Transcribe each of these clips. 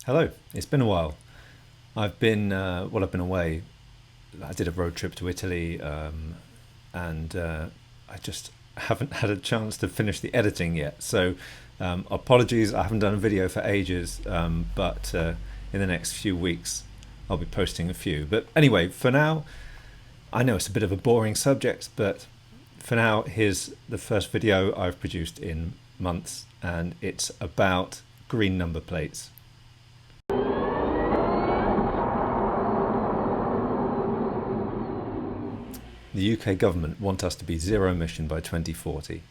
Hello, it's been a while. I've been away. I did a road trip to Italy, and I just haven't had a chance to finish the editing yet. So, apologies, I haven't done a video for ages, but in the next few weeks, I'll be posting a few. But anyway, for now, I know it's a bit of a boring subject, but for now, here's the first video I've produced in months, and it's about green number plates. The UK government want us to be zero emission by 2040.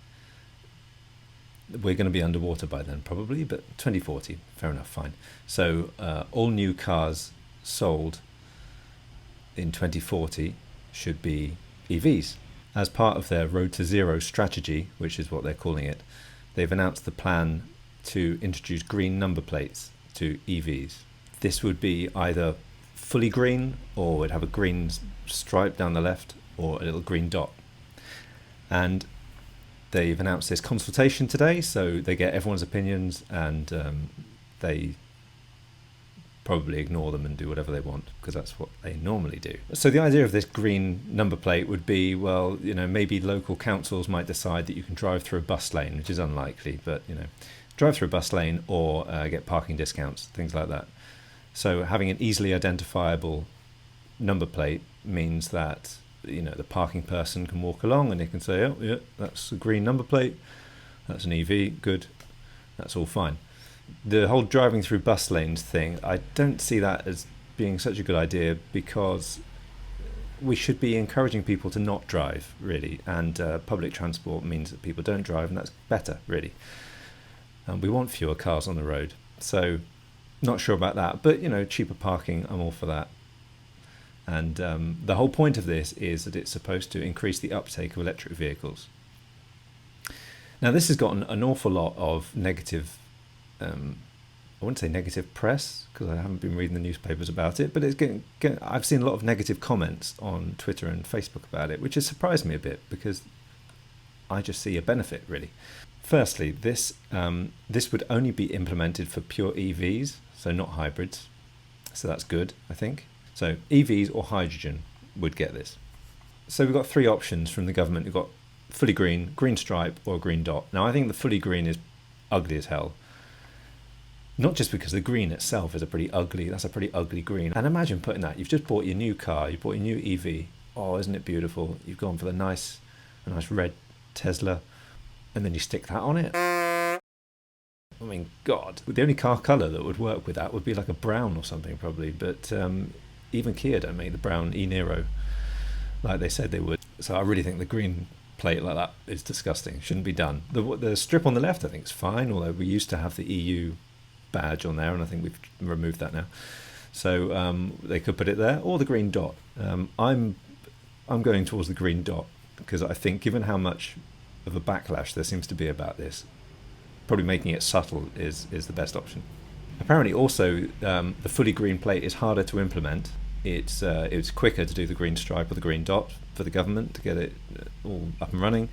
We're going to be underwater by then, probably, but 2040, fair enough, fine. So all new cars sold in 2040 should be EVs. As part of their Road to Zero strategy, which is what they're calling it, they've announced the plan to introduce green number plates to EVs. This would be either fully green, or would have a green stripe down the left, or a little green dot. And they've announced this consultation today, so they get everyone's opinions, and they probably ignore them and do whatever they want, because that's what they normally do. So the idea of this green number plate would be, well, maybe local councils might decide that you can drive through a bus lane, which is unlikely, but drive through a bus lane, or get parking discounts, things like that. So having an easily identifiable number plate means that the parking person can walk along and they can say, oh yeah, that's a green number plate, that's an EV, good, that's all fine. The whole driving through bus lanes thing, I don't see that as being such a good idea, because we should be encouraging people to not drive, really, and public transport means that people don't drive, and that's better, really. We want fewer cars on the road, so not sure about that, but cheaper parking, I'm all for that. And the whole point of this is that it's supposed to increase the uptake of electric vehicles. Now, this has gotten an awful lot of negative, I wouldn't say negative press, because I haven't been reading the newspapers about it, but I've seen a lot of negative comments on Twitter and Facebook about it, which has surprised me a bit, because I just see a benefit, really. Firstly, this would only be implemented for pure EVs, so not hybrids. So that's good, I think. So EVs or hydrogen would get this. So we've got three options from the government. We've got fully green, green stripe, or green dot. Now, I think the fully green is ugly as hell. Not just because the green itself is that's a pretty ugly green. And imagine putting that, you've just bought your new car, you bought your new EV. Oh, isn't it beautiful? You've gone for a nice red Tesla, and then you stick that on it. I mean, God, the only car colour that would work with that would be like a brown or something, probably. But even Kia don't make the brown e-Niro like they said they would. So I really think the green plate like that is disgusting. Shouldn't be done. The strip on the left, I think, is fine, although we used to have the EU badge on there, and I think we've removed that now. So they could put it there, or the green dot. I'm going towards the green dot, because I think, given how much of a backlash there seems to be about this, probably making it subtle is the best option. Apparently, also, the fully green plate is harder to implement. It's quicker to do the green stripe or the green dot for the government to get it all up and running,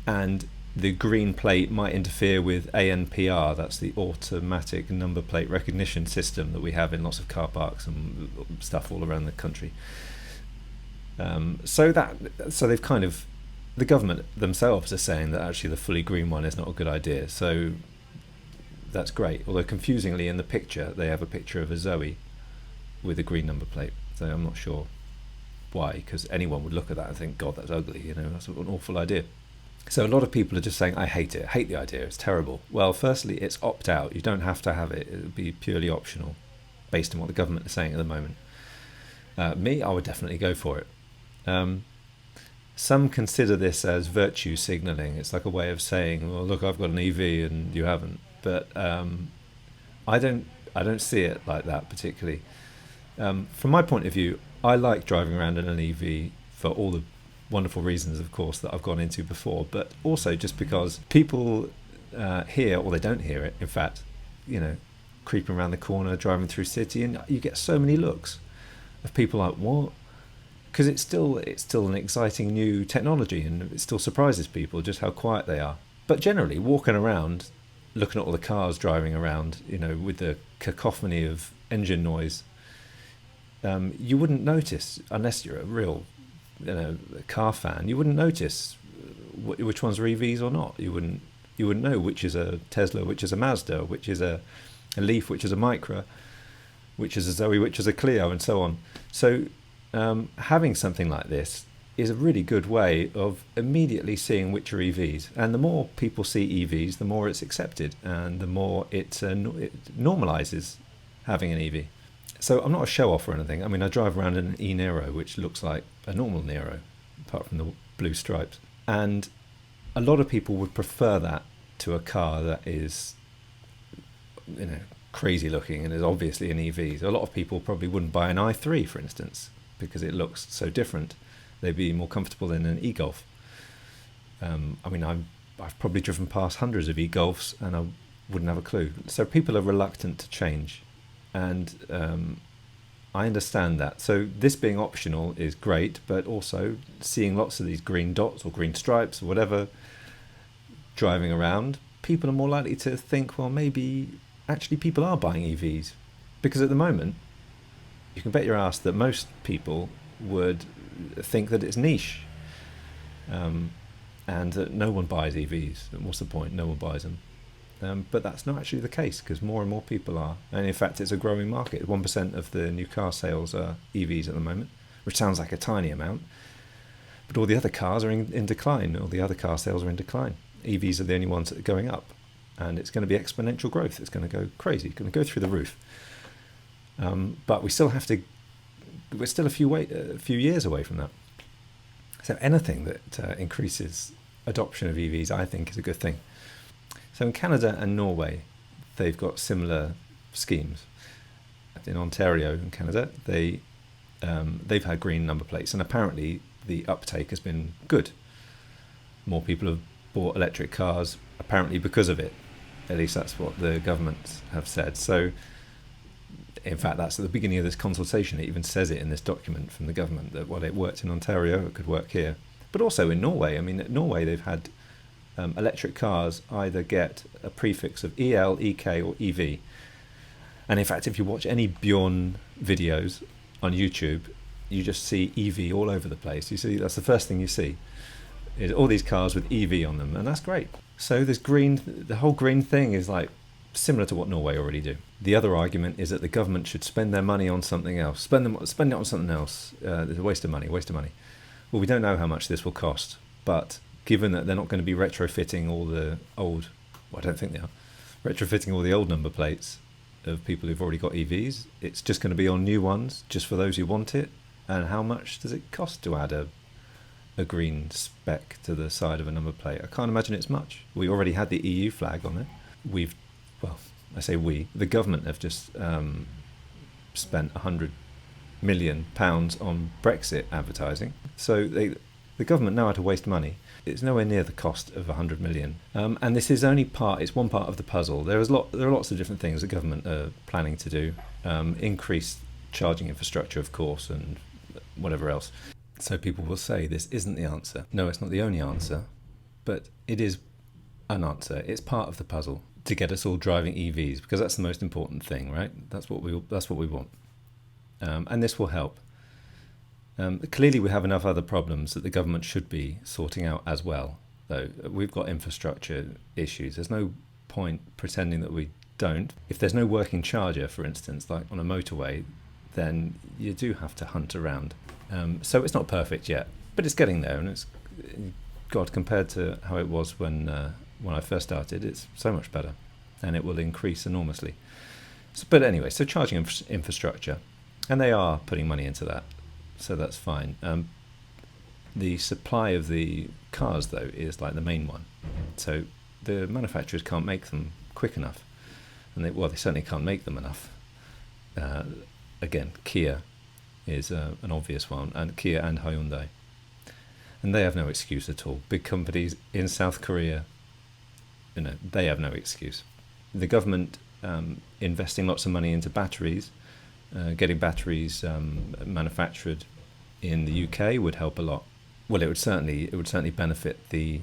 and the green plate might interfere with ANPR. That's the automatic number plate recognition system that we have in lots of car parks and stuff all around the country. So they've kind of, the government themselves are saying that actually the fully green one is not a good idea. So that's great. Although confusingly, in the picture, they have a picture of a Zoe with a green number plate. So I'm not sure why, because anyone would look at that and think, God, that's ugly. That's an awful idea. So a lot of people are just saying, I hate it, hate the idea, it's terrible. Well, firstly, it's opt out. You don't have to have it. It would be purely optional, based on what the government is saying at the moment. Me, I would definitely go for it. Some consider this as virtue signalling. It's like a way of saying, well, look, I've got an EV and you haven't. But I don't see it like that particularly. From my point of view, I like driving around in an EV for all the wonderful reasons, of course, that I've gone into before, but also just because people hear, or they don't hear it, in fact, creeping around the corner, driving through city, and you get so many looks of people like, what? Because it's still an exciting new technology, and it still surprises people just how quiet they are. But generally, walking around, looking at all the cars driving around, with the cacophony of engine noise, you wouldn't notice, unless you're a real car fan, you wouldn't notice which ones are EVs or not. You wouldn't know which is a Tesla, which is a Mazda, which is a Leaf, which is a Micra, which is a Zoe, which is a Clio, and so on. So having something like this is a really good way of immediately seeing which are EVs. And the more people see EVs, the more it's accepted, and the more it normalizes having an EV. So I'm not a show-off or anything. I mean, I drive around in an e-Niro, which looks like a normal Niro, apart from the blue stripes. And a lot of people would prefer that to a car that is, crazy looking and is obviously an EV. So a lot of people probably wouldn't buy an i3, for instance, because it looks so different. They'd be more comfortable in an e-Golf. I've probably driven past hundreds of e-Golfs and I wouldn't have a clue. So people are reluctant to change. And I understand that. So this being optional is great, but also seeing lots of these green dots or green stripes or whatever driving around, people are more likely to think, well, maybe actually people are buying EVs. Because at the moment, you can bet your ass that most people would think that it's niche, and that no one buys EVs. What's the point? No one buys them. But that's not actually the case, because more and more people are. And in fact, it's a growing market. 1% of the new car sales are EVs at the moment, which sounds like a tiny amount. But all the other cars are in decline. All the other car sales are in decline. EVs are the only ones that are going up. And it's going to be exponential growth. It's going to go crazy. It's going to go through the roof. But we still have to... We're still a few years away from that. So anything that increases adoption of EVs, I think, is a good thing. So in Canada and Norway, they've got similar schemes. In Ontario, in Canada, they've had green number plates, and apparently the uptake has been good. More people have bought electric cars, apparently because of it. At least that's what the governments have said. So, in fact, that's at the beginning of this consultation. It even says it in this document from the government that while it worked in Ontario, it could work here. But also in Norway. I mean, in Norway, they've had electric cars either get a prefix of EL, EK, or EV. And in fact, if you watch any Bjorn videos on YouTube, you just see EV all over the place. You see, that's the first thing you see, is all these cars with EV on them, and that's great. So this the whole green thing is like similar to what Norway already do. The other argument is that the government should spend their money on something else. Spend it on something else. There's a waste of money. Well, we don't know how much this will cost, but given that they're not going to be retrofitting all the old, well, I don't think they are, retrofitting all the old number plates of people who've already got EVs, it's just going to be on new ones, just for those who want it. And how much does it cost to add a green speck to the side of a number plate? I can't imagine it's much. We already had the EU flag on it. The government have just spent £100 million on Brexit advertising. So the government know how to waste money. It's nowhere near the cost of 100 million. And this is it's one part of the puzzle. There are lots of different things the government are planning to do. Increase charging infrastructure, of course, and whatever else. So people will say this isn't the answer. No, it's not the only answer, but it is an answer. It's part of the puzzle to get us all driving EVs, because that's the most important thing, right? That's what we want. And this will help. Clearly we have enough other problems that the government should be sorting out as well, though. We've got infrastructure issues. There's no point pretending that we don't. If there's no working charger, for instance, like on a motorway, then you do have to hunt around. So it's not perfect yet, but it's getting there, and compared to how it was when I first started, it's so much better, and it will increase enormously. But anyway, so charging infrastructure, and they are putting money into that. So that's fine. The supply of the cars, though, is like the main one. So the manufacturers can't make them quick enough. And they certainly can't make them enough. Again, Kia is an obvious one, and Kia and Hyundai. And they have no excuse at all. Big companies in South Korea, they have no excuse. The government investing lots of money into batteries, getting batteries manufactured in the UK would help a lot. Well, it would certainly benefit the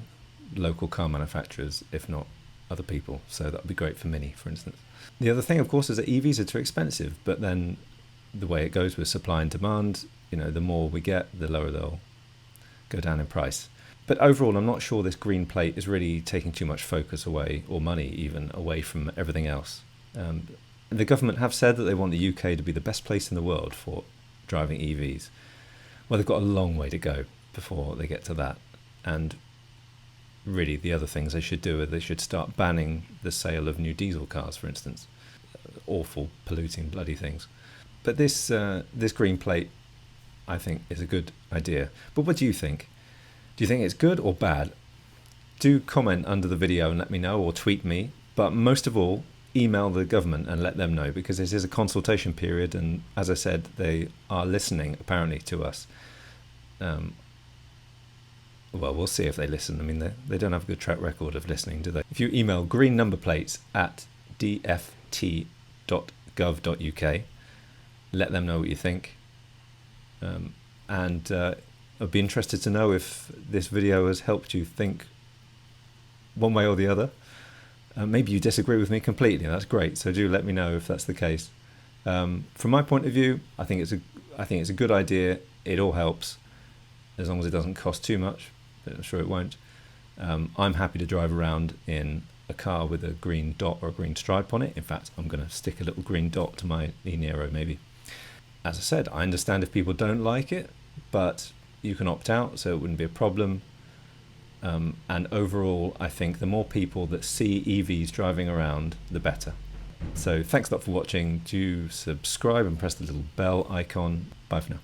local car manufacturers, if not other people. So that would be great for Mini, for instance. The other thing, of course, is that EVs are too expensive, but then the way it goes with supply and demand, the more we get, the lower they'll go down in price. But overall, I'm not sure this green plate is really taking too much focus away, or money even, away from everything else. The government have said that they want the UK to be the best place in the world for driving EVs. Well, they've got a long way to go before they get to that. And really, the other things they should do are they should start banning the sale of new diesel cars, for instance. Awful, polluting, bloody things. But this green plate, I think, is a good idea. But what do you think? Do you think it's good or bad? Do comment under the video and let me know, or tweet me. But most of all, email the government and let them know, because this is a consultation period, and as I said, they are listening apparently to us. Well, we'll see if they listen. I mean, they don't have a good track record of listening, do they? If you email green number plates at dft.gov.uk, let them know what you think. And I'd be interested to know if this video has helped you think one way or the other. Maybe you disagree with me completely. That's great. So do let me know if that's the case. From my point of view, I think it's a good idea. It all helps, as long as it doesn't cost too much. But I'm sure it won't. I'm happy to drive around in a car with a green dot or a green stripe on it. In fact, I'm going to stick a little green dot to my Nero maybe. As I said, I understand if people don't like it, but you can opt out, so it wouldn't be a problem. And overall, I think the more people that see EVs driving around, the better. So thanks a lot for watching. Do subscribe and press the little bell icon. Bye for now.